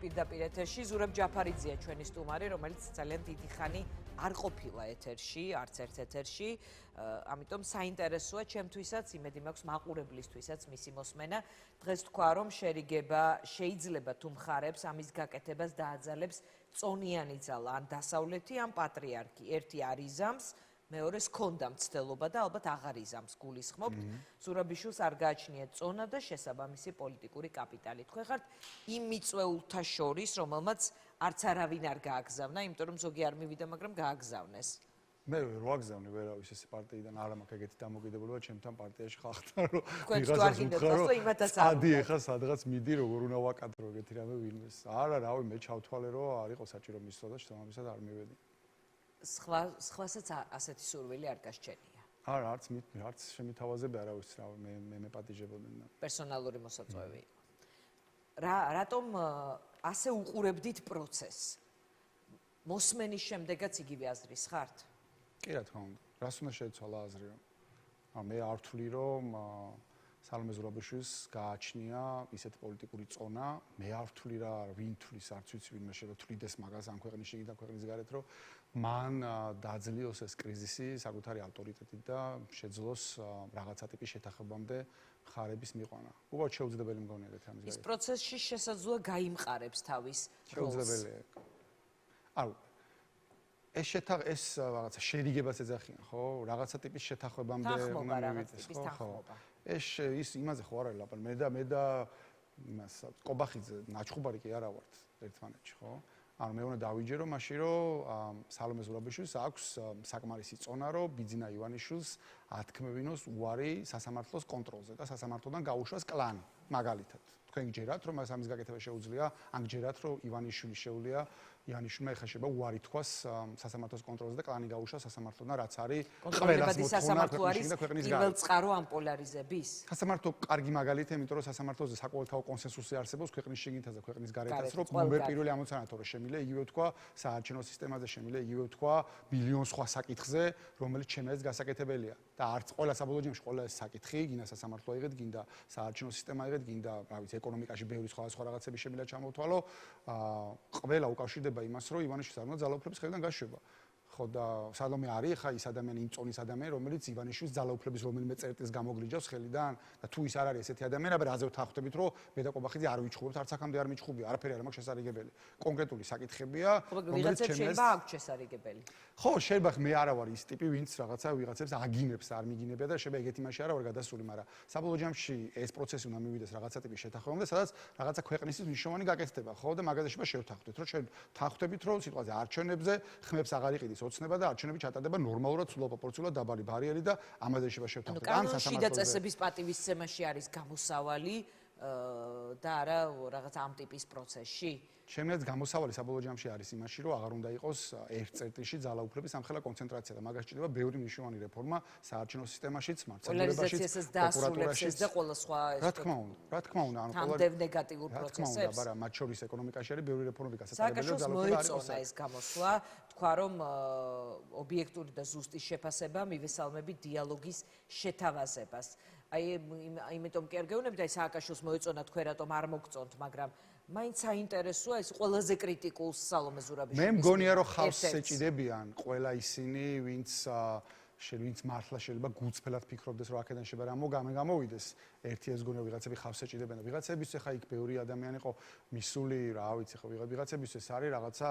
პირდაპირ ეთერში. ზურაბ ჯაფარიძეა ჩვენი სტუმარი, რომელიც ძალიან დიდი ხანი არ ყოფილა ეთერში, არც ერთ ეთერში. ამიტომ საინტერესოა ჩემთვისაც, იმედი მაქვს მაყურებლისთვისაც მისი მოსმენა. დღეს თქვა, რომ შერიგება შეიძლება თუ მხარებს ამის გაკეთებას დააძალებს წონიანი ძალა, ან დასავლეთი, ან პატრიარქი. ერთი არ იზამს, მეორეს ჰქონდა მცდელობა და ალბათ აღარ იზამს გულისხმობთ. ზურაბიშვილს არ გააჩნია წონა და შესაბამისი პოლიტიკური კაპიტალი. თქვენ ხართ იმ მიწვეულთა შორის, რომელმაც არც არავინ არ გააგზავნა, იმიტომ რომ ზოგი არ მივიდა, მაგრამ გააგზავნეს. მე ვერ ვაგზავნე ვერავის ეს პარტიიდან არ მაქვს ეგეთი დამოკიდებულება ჩემთან პარტიაში ხალხთან რომ ადი ეხა სადღაც მიდი როგორ უნდა ვაკადრო ეგეთი რამე ვინმეს. არა, რავი, მე ჩავთვალე რომ არ იყო საჭირო მისვლა და შესაბამისად არ მივედი. სხვასაც ასეთი სურვილი არ გასჩენია. არა, არც შემითავაზები არავის რა მე პატიჟებოდნენ. პერსონალური მოსაწვევი იყო. რატომ ასე უყურებდით პროცესს? მოსმენის შემდეგაც იგივე აზრის ხართ? კი, რა თქმა უნდა. რას უნდა შეეცვალა აზრი რომ მე არ ვთვლი რომ სალომე ზურაბიშვილს გააჩნია ისეთი პოლიტიკური წონა, მე არ ვთვლი რა ვინ თვლის, არც ვიცი ვინმე შეიძლება თვლიდეს მაგას ამ ქვეყნის შიგნით და ქვეყნის გარეთ რომ მან დააძლიოს ეს კრიზისი საკუთარი ავტორიტეტით და შეძლოს რაღაცა ტიპის შეთანხმებამდე ხარების მიყვანა. უბრალოდ შეუძლებელი მგონია ეგეთი ამის. ის პროცესში შესაძლოა გაიმყარებს თავის როლს. შეუძლებელია. აუ ეს რაღაცა შერიგებას ეძახიან, ხო? რაღაცა ტიპის შეთანხმებამდე უნდა მივიდეს, ხო? ის იმაზე ხო არ არის ლაპარაკი. მე და იმას კობახიძე ნაჩხუბარი კი არა ვართ ერთმანეთში, ხო? ანუ მე უნდა დავიჯერო მაშინ რომ სალომე ზურაბიშვილს აქვს საკმარისი წონა რომ ბიძინა ივანიშვილს ათქმევინოს უარი სასამართლოს კონტროლზე და სასამართლოდან გაუშვას კლანი მაგალითად. თქვენ გჯერათ რომ ამის გაკეთება შეუძლია, ან გჯერათ რომ ივანიშვილი შეუძლია იანიშვილმა ეხა შეიძლება უარი თქვას სასამართლოს კონტროლზე და კლანი გაუშვა სასამართლოდან რაც არის ყველას მოთხოვნა ქვეყნის და ქვეყნის გარეთ. პირველ წყარო ამ პოლარიზების. სასამართლო კარგი მაგალითია, იმიტომ რომ სასამართლოზე საკუთაო კონსენსუსი არსებობს ქვეყნის შიგნითაც და ქვეყნის გარეთაც, რომ ნომერ პირველი ამოცანათო რომ შემიძლია იგივე თქვა საარჩევნო სისტემაზე, შემიძლია იგივე თქვა მილიონ სხვა საკითხზე, რომელიც ჩემს გასაკეთებელია. და არც ყველა საბოლოო ჯამში ყველა ეს საკითხი, გინდა სასამართლო აიღეთ, გინდა საარჩევნო სისტემა აიღეთ, გინდა, რა ვიცი, ეკონომიკაში ბევრი სხვა რაღაცები შემიძლია ჩამოვთვალო, ყველა უკავშირდება იმას, რომ ივანიშვილს არ უნდა ძალაუფლების ხელიდან გაშვება. ხო და სალომე არის ხა ის ადამიანი, იმ წონის ადამიანი, რომელიც ივანიშვილს ძალაუფლების რომელიმე წერტილს გამოგლიჯავს ხელიდან და თუ ის არ არის ესეთი ადამიანი, აბა რაზე ვთანხმდებით, რომ მე და კობახიძე არ ვიჩხუბებთ, არც აქამდე არ მიჩხუბია, არაფერი არ მაქვს შესარიგებელი. კონკრეტული საკითხებია, რომელიც შეიძლება აქვს შესარიგებელი. ხო, შეიძლება მე არა ვარ ის ტიპი, ვინც რაღაცა ვიღაცებს აგინებს, არ მიგინებია და შეიძლება ეგეთი მაშინ არა ვარ გადასული, მაგრამ საბოლოო ჯამში ეს პროცესი უნდა მივიდეს რაღაცა ტიპის შეთანხმებამდე, სადაც რაღაცა ქვეყნისთვის მნიშვნელოვანი გაკეთდება, ხო და მაგაზე შეიძლება შევთანხმდეთ, რომ შევთანხმდებით, რომ სიტყვაზე არჩევნებზე ხმებს აღარ იყიდეს ოცნება და არჩევნები ჩატარდება ნორმალურად, სრულად პროპორციულად დაბალი ბარიერი და ამაზე შეიძლება შევთანხმდეთ. ან შიდა წესების პატივისცემაში არის გამოსავალი და არა რაღაც ამ ტიპის პროცესში. ჩემს გამოსავალი საბოლოო ჯამში არის იმაში, რომ აღარ უნდა იყოს ერთ წერტილში ძალაუფლების ამხელა კონცენტრაცია და მაგას ჭირდება ბევრი მნიშვნელოვანი რეფორმა საარჩევნო სისტემაშიც, მართლმსაჯულებაშიც, პროკურატურაშიც და ყველა სხვა ეს. რა თქმა უნდა, ანუ თამდევ ნეგატიურ პროცესებს. რა თქმა უნდა, მაგრამ მათ შორის ეკონომიკაში არის ბევრი რეფორმები გასაკეთებელი და ძალაუფლება ეს გამოსვლა, თქვა რომ ობიექტური და ზუსტი შეფასება მივესალმებით დიალოგის შეთავაზებას. იმიტომ კი არ გეუბნებით, აი სააკაშვილს მოეწონა თქვენ რატომ არ მოგწონთ, მაგრამ მაინც საინტერესოა ეს ყველაზე კრიტიკულს სალომე ზურაბიშვილის. მე მგონია რომ ხავს ეჭიდებიან ყველა ისინი, ვინც მართლა შეიძლება გულწრფელად ფიქრობდეს რომ აქედან შეიძლება რა გამოვიდეს. ერთი ეს გონია ვიღაცები ხავს ეჭიდებიან და ვიღაცების ხა იქ ბევრი ადამიანი იყო მისული, რა ვიცი ხო ვიღაცების ეს არის რაღაცა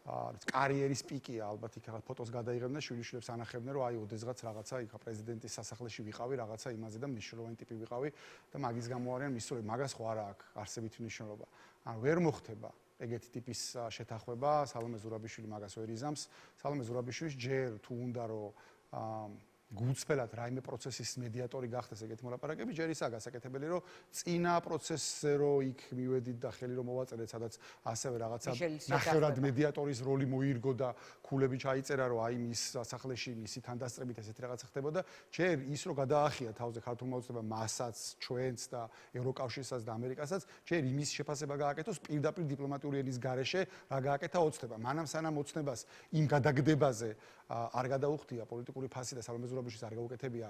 კარიერის პიკია ალბათ იქ რაღაც ფოტოს გადაიღებდნენ და შვილიშვილებს ანახებდნენ რომ აი ოდესღაც რაღაცა იქ პრეზიდენტის სასახლეში ვიყავი რაღაცა იმაზე და მნიშვნელოვანი ტიპი ვიყავი და მაგის გამო არიან მისული მაგას ხო არა აქვს არსებითი მნიშვნელობა ანუ ვერ მოხდება ეგეთი ტიპის შეთანხმება სალომე ზურაბიშვილი მაგას ვერ იზამს სალომე ზურაბიშვილის ჯერ თუ უნდა რომ გულწრფელად რაიმე პროცესის მედიატორი გახდეს ეგეთი მოლაპარაკები ჯერ ისაა გასაკეთებელი რომ წინა პროცესზე რომ იქ მივედით და ხელი რომ მოვაწერეთ სადაც ასევე რაღაცა ნახევრად მედიატორის როლი მოირგო და ქულები ჩაიწერა რომ აი მის სასახლეში მისი თანდასწრებით ესეთი რაღაცა ხდებოდა ჯერ ის რომ გადაახია თავზე ქართულმა ოცნებამ მასაც ჩვენც და ევროკავშირსაც და ამერიკასაც ჯერ იმის შეფასება გააკეთოს პირდაპირ დიპლომატიური ენის გარეშე რა გააკეთა ოცნება მანამ სანამ ოცნებას იმ გადაგდებაზე არ გადაუხდია პოლიტიკური ფასი და სალომე მოძრაობაში არ გაუკეთებია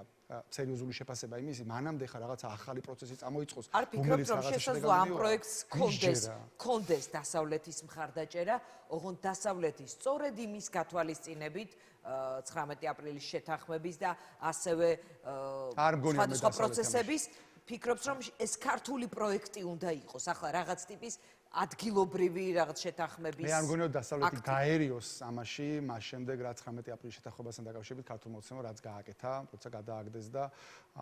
სერიოზული შეფასება იმისი, მანამდე ხა რაღაცა ახალი პროცესი წამოიწყოს, არ ფიქრობთ, რომ შესაძლოა ამ პროექტს კონდეს დასავლეთის მხარდაჭერა, ოღონდ დასავლეთის სწორედ იმის გათვალისწინებით 19 აპრილის შეთანხმების და ასევე სხვადასხვა პროცესების ფიქრობთ, რომ ეს ქართული პროექტი უნდა იყოს, ახლა რაღაც ტიპის ადგილობრივი რაღაც შეთანხმების. მე არ მგონია დასავლეთი გაერიოს ამაში, მას შემდეგ რაც 19 აპრილის შეთანხმებასთან დაკავშირებით ქართულ მოცემო რაც გააკეთა, როცა გადააგდეს და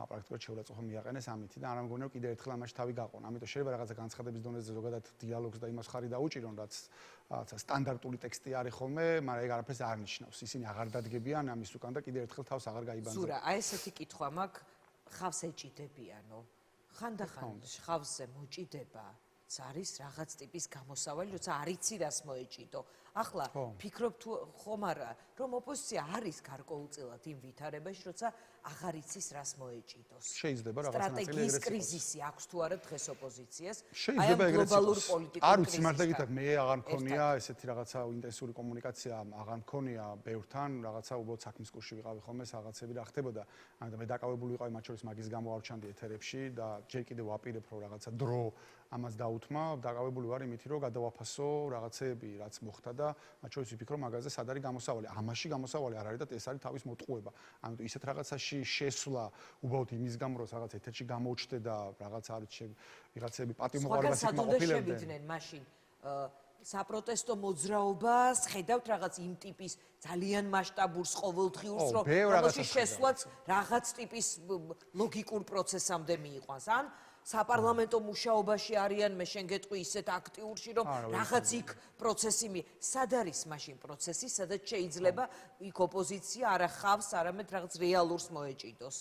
პრაქტიკულად შეურაცხყოფა მიაყენეს ამითი და არ მგონია კიდევ ერთხელ ამაში თავი გაყონ. ამიტომ შეიძლება რაღაცა განცხადების დონეზე ზოგადად დიალოგს და იმას ხარი დაუჭირონ, რაც რაღაცა სტანდარტული ტექსტი არის ხოლმე, მაგრამ ეგ არაფერს არ ნიშნავს. ისინი აღარ დადგებიან ამის უკან და კიდევ ერთხელ თავს აღარ გაიბანძებიან. ზურა, აი ესეთი კითხვა მაქვს, ხავს ეჭიდებიანო? ხანდახან ხავსზე მოჭიდება არის რაღაც ტიპის გამოსავალი, როცა არ იცი რას მოეჭიდო. ახლა ფიქრობ თუ ხომ არა, რომ ოპოზიცია არის გარკვეულწილად იმ ვითარებაში, როცა აღარ იცის რას მოეჭიდოს. შეიძლება რაღაც ნაწილი სტრატეგიის კრიზისი აქვს თუ არა დღეს ოპოზიციას? შეიძლება ეგრეც იყოს. არ ვიცი, მართლა გითხრათ, მე აღარ მქონია ესეთი რაღაცა ინტენსიური კომუნიკაცია, აღარ მქონია ბევრთან, რაღაცა უბრალოდ საქმის კურსში ვიყავი ხოლმე, რაღაცები რა ხდებოდა. ამიტომ მე დაკავებული ვიყავი მათ შორის მაგის გამო არ ვჩანდი ეთერებში და ჯერ კიდევ ვაპირებ, რომ რაღაცა დრო ამას დაუთმა, დაკავებული ვარ იმით, რომ გადავაფასო რაღაცეები, რაც მოხდა და მათ შორის ვიფიქრო მაგაზე სად არის გამოსავალი. ამაში გამოსავალი არ არის და ეს არის თავის მოტყუება. ამიტომ ისეთ რაღაცაში შესვლა უბრალოდ იმის გამო, რომ რაღაც ეთერში გამოუჩნდე და რაღაც არის ვიღაცები პატიმოყარებას იკმაყოფილებდნენ. სხვაგან მაშინ საპროტესტო მოძრაობას ხედავთ რაღაც იმ ტიპის ძალიან მასშტაბურს ყოველდღიურს, რომ რომელში შესვლაც რაღაც ტიპის ლოგიკურ პროცესამდე მიიყვანს. ან საპარლამენტო მუშაობაში არიან, მე შენ გეტყვი ისეთ აქტიურში, რომ რაღაც იქ პროცესი სად არის მაშინ პროცესი, სადაც შეიძლება იქ ოპოზიცია არა ხავს, არამედ რაღაც რეალურს მოეჭიდოს.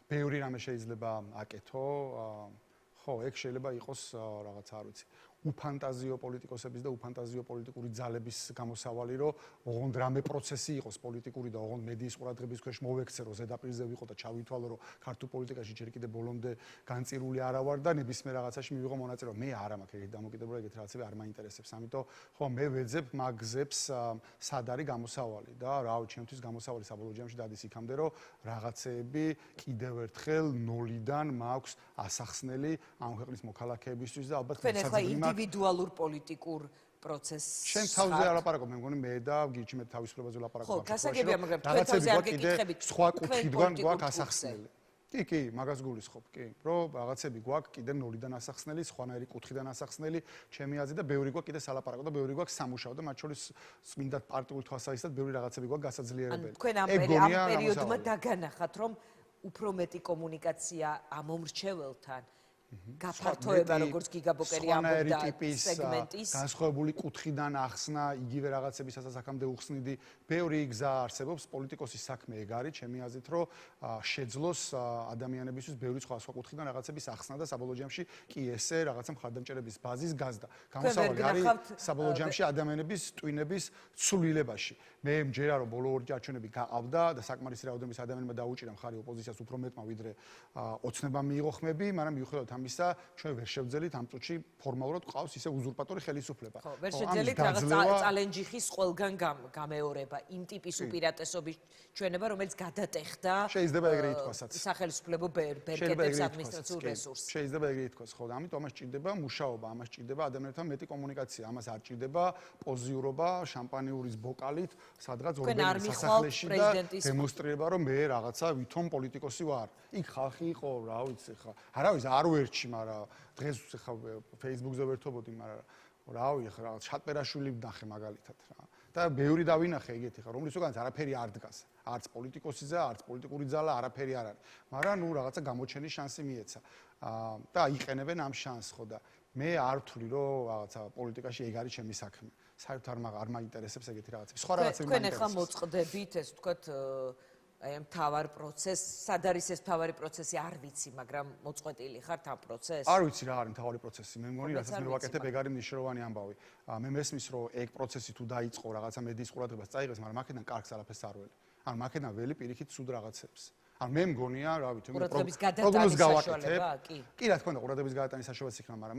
ბევრი რამე შეიძლება აკეთო. ხო, ეგ შეიძლება იყოს რაღაც არ ვიცი. უფანტაზიო პოლიტიკოსების და უფანტაზიო პოლიტიკური ძალების გამოსავალი, რომ ოღონდ რამე პროცესი იყოს პოლიტიკური და ოღონდ მედიის ყურადღების ქვეშ მოვექცე, რომ ზედაპირზე ვიყო და ჩავითვალო, რომ ქართულ პოლიტიკაში ჯერ კიდევ ბოლომდე განწირული არა ვარ და ნებისმიერ რაღაცაში მივიღო მონაწილეობა. მე არ მაქვს ეგეთი დამოკიდებულება, ეგეთი რაღაცები არ მაინტერესებს. ამიტომ ხო, მე ვეძებ მაგ გზებს, სად არის გამოსავალი და რა ვიცი, ჩემთვის გამოსავალი საბოლოო ჯამში დადის იქამდე, რომ რაღაცეები კიდევ ერთხელ ნოლიდან მაქვს ასახსნელი ამ ქვეყნის მოქალაქეებისთვის და ალბათ ინდივიდუალურ პოლიტიკურ პროცესს. შენ თავზე არ ლაპარაკობ, მე მგონი მე და გიჩი მე თავისუფლებაზე ლაპარაკობ. ხო, გასაგებია, მაგრამ თქვენ თავზე არ გეკითხებით. სხვა კუთხიდან გვაქვს ასახსნელი. კი, მაგას გულისხმობ, კი, რომ რაღაცები გვაქვს კიდე ნოლიდან ასახსნელი, სხვანაირი კუთხიდან ასახსნელი, ჩემი აზრით და ბევრი გვაქვს კიდე სალაპარაკო და ბევრი გვაქვს სამუშაო და მათ შორის წმინდა პარტიული თვალსაზრისით ბევრი რაღაცები გვაქვს გასაძლიერებელი. თქვენ ამ პერიოდმა დაგანახათ, რომ უფრო მეტი კომუნიკაცია ამომრჩეველთან გაფართოება როგორც გიგაბოკერი ამბობდა სეგმენტის განსხვავებული კუთხიდან ახსნა იგივე რაღაცებისაც აქამდე უხსნიდი ბევრი გზა არსებობს პოლიტიკოსის საქმე ეგ არის ჩემი აზრით რომ შეძლოს ადამიანებისთვის ბევრი სხვა კუთხიდან რაღაცების ახსნა და საბოლოო ჯამში კი ესე რაღაცა მხარდამჭერების ბაზის გაზდა გამოსავალი არის საბოლოო ჯამში ადამიანების ტვინების ცვლილებაში მე მჯერა რომ ბოლო ორი არჩევნები გაყავდა და საკმარისი რაოდენობის ადამიანმა დაუჭირა მხარი ოპოზიციას უფრო მეტმა ვიდრე ოცნება მიიღო ხმები მაგრამ მიუხედავად ამისა ჩვენ ვერ შევძელით ამ წუთში ფორმალურად ყავს ისე უზურპატორი ხელისუფლება. ხო, ვერ შევძელით რაღაც წალენჯიხის ყველგან გამეორება, იმ ტიპის უპირატესობის ჩვენება, რომელიც გადატეხდა შეიძლება ეგრე ითქვასაც. სახელმწიფო ბერკეტებს ადმინისტრაციულ რესურსს. შეიძლება ეგრე ითქვას, ხო, და ამიტომ ამას ჭირდება მუშაობა, ამას ჭირდება ადამიანებთან მეტი კომუნიკაცია, ამას არ ჭირდება პოზიურობა შამპანიურის ბოკალით, სადღაც ორბელის სასახლეში და დემონსტრირება, რომ მე რაღაცა ვითომ პოლიტიკოსი ვარ. იქ ხალხი იყო, რა ვიცი ხა. არავის არ ვერჩი, მაგრამ დღეს ხა Facebook-ზე ვერთობოდი, მაგრამ რავი ხა რაღაც შატპერაშვილი ვნახე მაგალითად რა. და ბევრი დავინახე ეგეთი ხა, რომლის უკანაც არაფერი არ დგას. არც პოლიტიკოსი, არც პოლიტიკური ძალა, არაფერი არ არის. მაგრამ ნუ რაღაცა გამოჩენის შანსი მიეცა. და იყენებენ ამ შანსს ხო და მე არ ვთვლი რომ რაღაცა პოლიტიკაში ეგ არის ჩემი საქმე. საერთოდ არ მაინტერესებს ეგეთი რაღაცები. სხვა რაღაცები მაინტერესებს. თქვენ ახლა მოწყდებით, ეს ვთქვათ აი ამ თავარ პროცესს, სად არის ეს თავარი პროცესი, არ ვიცი, მაგრამ მოწყვეტილი ხართ ამ პროცესს? არ ვიცი რა არის თავარი პროცესი. მე მგონი, რასაც მე ვაკეთებ, ეგ არის მნიშვნელოვანი ამბავი. მე მესმის, რომ ეგ პროცესი თუ დაიწყო, რაღაცა მედიის ყურადღებას წაიღეს, მაგრამ აქედან კარგს არაფერს არ ველი. ანუ აქედან ველი პირიქით სულ რაღაცებს. ანუ მე მგონია, რა ვიცი, პროგნოზ გავაკეთებ. კი, რა თქმა უნდა, ყურადღების გადატანის საშუალებაც იქნება, მაგრამ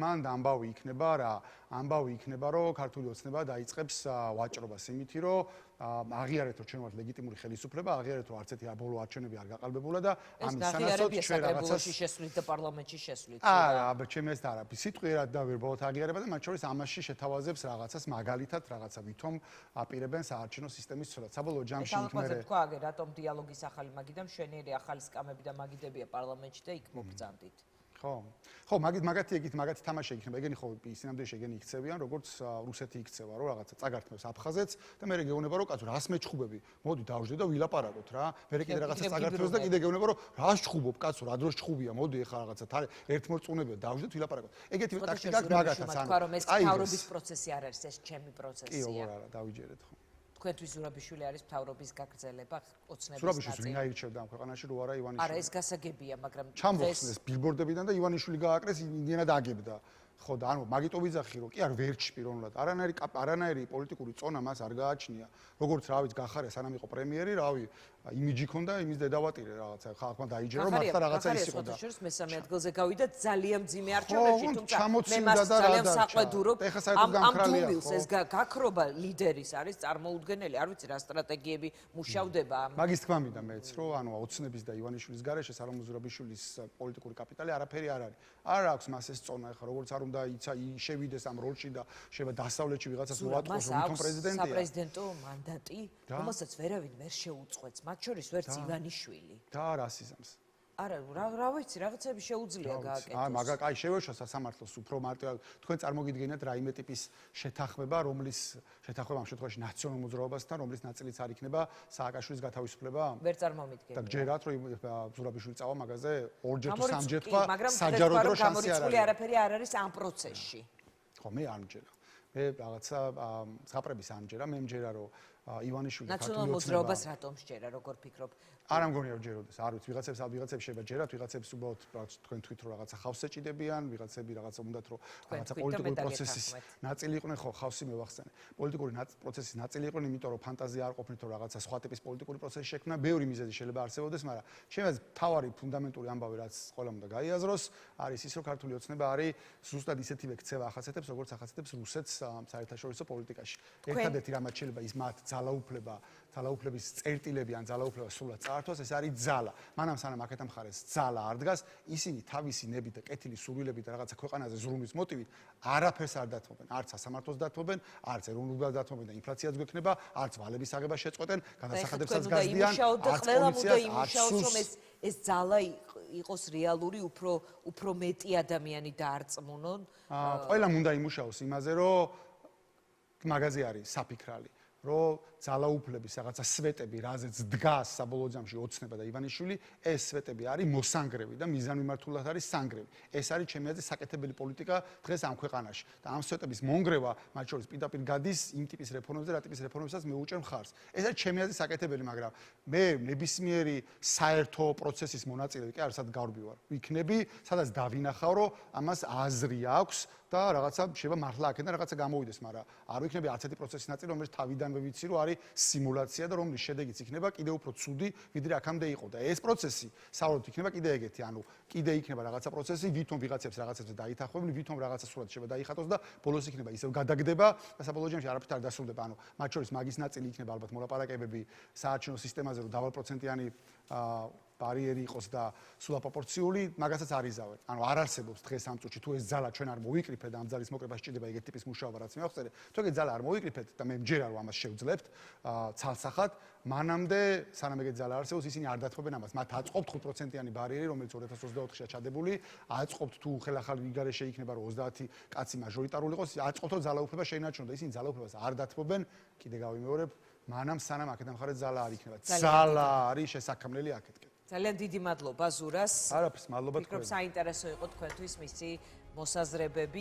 მან ამბავი იქნება რა, ამბავი იქნება, რომ ქართული ოცნება დაიწყებს ვაჭრობას იმითი, რომ აღიარეთ რომ ჩვენ ვართ ლეგიტიმური ხელისუფლება, აღიარეთ რომ არც ერთი ბოლო არჩევნები არ გაყალბებულა და ამის სანაცვლოდ ჩვენ რაღაცაში შესვლით და პარლამენტში შესვლით. არა, აბა ჩემ ეს არა, სიტყვიერად და ვერბალად აღიარება და მათ შორის ამაში შეთავაზებს რაღაცას მაგალითად რაღაცა ვითომ აპირებენ საარჩევნო სისტემის ცვლილად. საბოლოო ჯამში იქ მე თქვა აგე რატომ დიალოგის ახალი მაგიდა მშვენიერი ახალი სკამები და მაგიდებია პარლამენტში და იქ მოგბრძანდით. ხო, მაგათი თამაში იქნება. ეგენი ხო სინამდვილეში ეგენი იქცევიან, როგორც რუსეთი იქცევა, რომ რაღაცა წაგართმევს აფხაზეთს და მე გეუბნება, რომ კაცო, რას მეჩხუბები? მოდი დავждე და ვილაპარაკოთ რა. მე კიდე რაღაცა წაგართმევს და კიდე გეუბნება, რომ რას ჩხუბობ, კაცო, რა დროს ჩხუბია? მოდი ეხლა რაღაცა ერთმორწმუნეებია, დავждეთ ვილაპარაკოთ. ეგეთი ტაქტიკა მაგათაც თქვა რომ ეს მთავრობის პროცესი არ არის, ეს ჩემი პროცესია. კი, არა, დავიჯერეთ ხო. თქვენთვის ზურაბიშვილი არის მთავრობის გაგრძელება ოცნების ზურაბიშვილს ვინ აირჩევდა ამ ქვეყანაში რო არა ივანიშვილი? არა, ეს გასაგებია, მაგრამ ჩამოხსნეს ბილბორდებიდან და ივანიშვილი გააკრეს, იმდენად აგებდა. ხო და ანუ მაგიტო ვიძახი რომ კი არ ვერჩი პიროვნულად არანაირი პოლიტიკური წონა მას არ გააჩნია. როგორც რა ვიცი გახარია სანამ იყო პრემიერი, რავი, იმიჯი ქონდა იმის დედავატირე რაღაცა ხალხმა დაიჯერო მართლა რაღაცა ის იყო და ხოთაშორის მესამე ადგილზე გავიდა ძალიან მძიმე არჩევნებში, თუმცა მე მას და ძალიან საყვედურობ. ეხლა საერთოდ გამქრალია ხო. ეს გაქრობა ლიდერის არის წარმოუდგენელი, არ ვიცი რა სტრატეგიები მუშავდება ამ. მაგის თქმა მინდა მეც რომ ანუ ოცნების და ივანიშვილის გარეშე სალომონ ზურაბიშვილის პოლიტიკური კაპიტალი არაფერი არ არის. არ აქვს მას ეს წონა ეხლა როგორც არ უნდა შევიდეს ამ როლში და შევა დასავლეთში ვიღაცას მოატყოს რომ თვითონ პრეზიდენტია. საპრეზიდენტო მანდატი, რომელსაც ვერავინ ვერ შეუწყვეტს, მათ შორის ვერც ივანიშვილი. და რასიზმს. არა, რა ვიცი, რაღაცები შეუძლია გააკეთოს. მაგა კაი შევეშვა სასამართლოს უფრო მარტივად. თქვენ წარმოგიდგენთ რაიმე ტიპის შეთანხმება, რომლის შეთანხმება ამ შემთხვევაში ნაციონალურ მოძრაობასთან, რომლის ნაწილიც არ იქნება სააკაშვილის გათავისუფლება? ვერ წარმომიდგენია. და გჯერათ რომ ზურაბიშვილი წავა მაგაზე ორჯერ თუ სამჯერ თქვა, საჯარო დრო შანსი არ არის. არაფერი არ არის ამ პროცესში. ხო, მე არ მჯერა. მე რაღაცა ზღაპრების არ მჯერა, მე მჯერა რომ ივანიშვილი ნაციონალურ მოძრაობას რატომ შეერა, როგორ ფიქრობ? არ ამგონია რომ ჯეროდეს, არ ვიცი, ვიღაცებს შეიძლება ჯერათ, ვიღაცებს უბრალოდ თქვენ თვით რომ რაღაცა ხავს ეჭიდებიან, ვიღაცები რაღაცა უნდათ რომ რაღაცა პოლიტიკური პროცესის ნაწილი იყვნენ, ხო, ხავსი მევახსენე. პოლიტიკური პროცესის ნაწილი იყვნენ, იმიტომ რომ ფანტაზია არ ყოფნით რომ რაღაცა სხვა ტიპის პოლიტიკური პროცესი შექმნა, ბევრი მიზეზი შეიძლება არსებობდეს, მაგრამ შემიძლია თავარი ფუნდამენტური ამბავი რაც ყველამ უნდა გაიაზროს, არის ის რომ ქართული ოცნება არის ზუსტად ისეთივე ქცევა ახასიათებს, როგორც ახასიათებს რუსეთს საერთაშორისო პოლიტიკაში. ერთადერთი რამაც შეიძლება ის მათ ძალაუფლების წერტილები ან ძალაუფლება სრულად წაართვას, ეს არის ძალა. მანამ სანამ აქეთა მხარეს ძალა არ დგას, ისინი თავისი ნებით და კეთილი სურვილებით და რაღაცა ქვეყანაზე ზრუნვის მოტივით არაფერს არ დათმობენ. არც სასამართლოს დათმობენ, არც ეროვნულობას დათმობენ და ინფლაციაც გვექნება, არც ვალების აღებას შეწყვეტენ, გადასახადებსაც გაზდიან, არც პოლიციას ეს ძალა იყოს რეალური, უფრო მეტი ადამიანი დაარწმუნონ. ყველამ უნდა იმუშაოს იმაზე, რომ მაგაზე არის საფიქრალი. რომ ძალაუფლების რაღაცა სვეტები, რაზეც დგას საბოლოო ჯამში ოცნება და ივანიშვილი, ეს სვეტები არის მოსანგრევი და მიზანმიმართულად არის სანგრევი. ეს არის ჩემი აზრით საკეთებელი პოლიტიკა დღეს ამ ქვეყანაში. და ამ სვეტების მონგრევა, მათ შორის პირდაპირ გადის იმ ტიპის რეფორმებზე, რა ტიპის რეფორმებსაც მე უჭერ მხარს. ეს არის ჩემი აზრით საკეთებელი, მაგრამ მე ნებისმიერი საერთო პროცესის მონაწილე კი არ სადღაც გავრბივარ. ვიქნები, სადაც დავინახავ, რომ ამას აზრი აქვს და რაღაცა შეიძლება მართლა აქედან რაღაცა გამოვიდეს, მაგრამ არ ვიქნები არც ერთი პროცესის ნაწილი, რომელიც თავიდანვე ვიცი, რომ არის სიმულაცია და რომლის შედეგიც იქნება კიდევ უფრო ცუდი, ვიდრე აქამდე იყო. და ეს პროცესი საერთოდ იქნება კიდე ეგეთი, ანუ კიდე იქნება რაღაცა პროცესი, ვითომ ვიღაცებს რაღაცებზე დაითანხმებენ, ვითომ რაღაცა სრულად შეიძლება დაიხატოს და ბოლოს იქნება ისევ გადაგდება და საბოლოო ჯამში არაფერთ არ დასრულდება. ანუ მათ შორის მაგის ნაწილი იქნება ალბათ მოლაპარაკებები საარჩევნო სისტემაზე, რომ დავალპროცენტიანი ბარიერი იყოს და სულ აპროპორციული, მაგასაც არ იზავენ. ანუ არ არსებობს დღეს ამ წუთში თუ ეს ძალა ჩვენ არ მოვიკრიფეთ და ამ ძალის მოკრება სჭირდება ეგეთ ტიპის მუშაობა, რაც მე ვახსენე. თუ ეგეთ ძალა არ მოვიკრიფეთ და მე მჯერა რომ ამას შევძლებთ ცალსახად, მანამდე სანამ ეგეთ ძალა არსებობს, ისინი არ დათმობენ ამას. მათ აწყობთ 5%-იანი ბარიერი, რომელიც 2024-ში ჩადებული, აწყობთ თუ ხელახალი ვიგარეშე იქნება რომ 30 კაცი მაჟორიტარული იყოს, აწყობთ რომ ძალაუფლება შეინარჩუნოს და ისინი ძალაუფლებას არ დათმობენ, კიდე გავიმეორებ, მანამ სანამ აქედან მხარეს ძალა არ იქნება. ძალა არის შესაქმნელი აქეთკენ. ძალიან დიდი მადლობა ზურას. არაფერს, მადლობა თქვენ. ვფიქრობ საინტერესო იყო თქვენთვის მისი მოსაზრებები.